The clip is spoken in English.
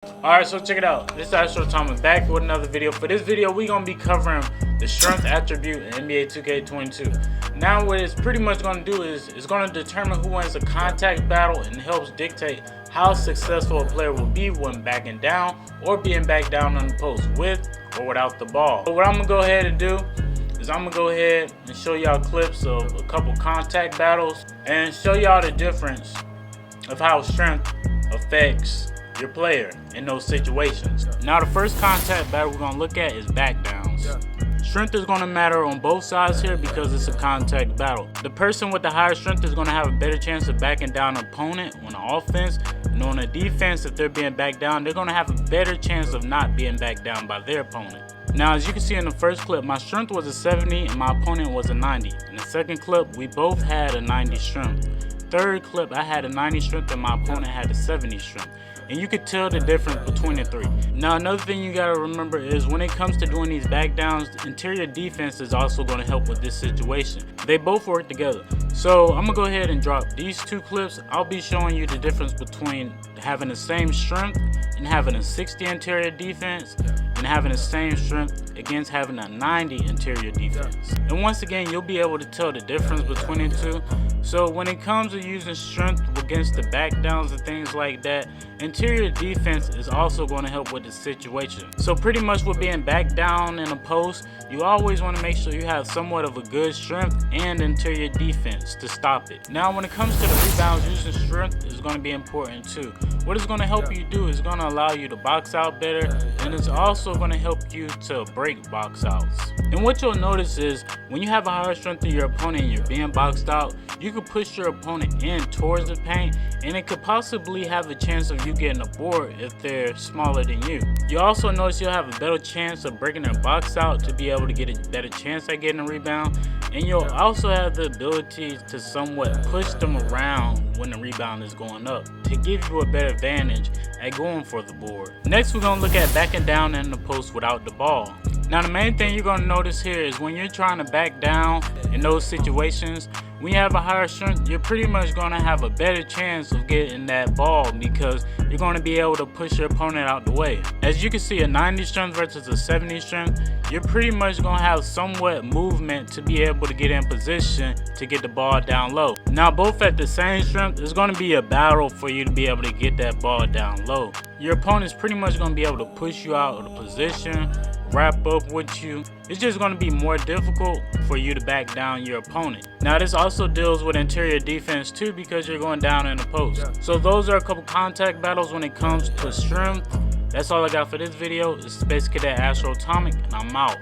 Alright, so check it out. This is THOMASGOTMILK back with another video. For this video, we're going to be covering the strength attribute in NBA 2K22. Now what it's pretty much going to do is it's going to determine who wins a contact battle and helps dictate how successful a player will be when backing down or being backed down on the post with or without the ball. So what I'm going to go ahead and do is I'm going to go ahead and show y'all clips of a couple contact battles and show y'all the difference of how strength affects your player in those situations. Now the first contact battle we're going to look at is backdowns. Strength is going to matter on both sides here because it's a contact battle. The person with the higher strength is going to have a better chance of backing down an opponent on the offense, and on the defense, if they're being backed down, they're going to have a better chance of not being backed down by their opponent. Now as you can see in the first clip, my strength was a 70 and my opponent was a 90. In the second clip, we both had a 90 strength. Third clip, I had a 90 strength and my opponent had a 70 strength. And you could tell the difference between the three. Now another thing you gotta remember is when it comes to doing these backdowns, interior defense is also gonna help with this situation. They both work together. So I'm gonna go ahead and drop these two clips. I'll be showing you the difference between having the same strength and having a 60 interior defense and having the same strength against having a 90 interior defense. And once again, you'll be able to tell the difference between the two. So when it comes to using strength against the backdowns and things like that, interior defense is also going to help with the situation. So pretty much with being backed down in a post, you always want to make sure you have somewhat of a good strength and interior defense to stop it. Now when it comes to the rebounds, using strength is going to be important too. What it's going to help you do is going to allow you to box out better, and it's also going to help you to break box outs. And what you'll notice is when you have a higher strength than your opponent and you're being boxed out, you could push your opponent in towards the paint, and it could possibly have a chance of you getting a board if they're smaller than you. You also notice you'll have a better chance of breaking their box out to be able to get a better chance at getting a rebound, and you'll also have the ability to somewhat push them around when the rebound is going up to give you a better advantage at going for the board. Next, we're going to look at backing down in the post without the ball. Now the main thing you're going to notice here is when you're trying to back down in those situations, when you have a higher strength, you're pretty much going to have a better chance of getting that ball because you're going to be able to push your opponent out the way. As you can see, a 90 strength versus a 70 strength, you're pretty much going to have somewhat movement to be able to get in position to get the ball down low. Now both at the same strength, it's going to be a battle for you to be able to get that ball down low. Your opponent's pretty much going to be able to push you out of the position, wrap up with you. It's just going to be more difficult for you to back down your opponent. Now this also deals with interior defense too because you're going down in the post. So those are a couple contact battles when it comes to strength. That's all I got for this video. It's Space Cadet THOMASGOTMILK, and I'm out.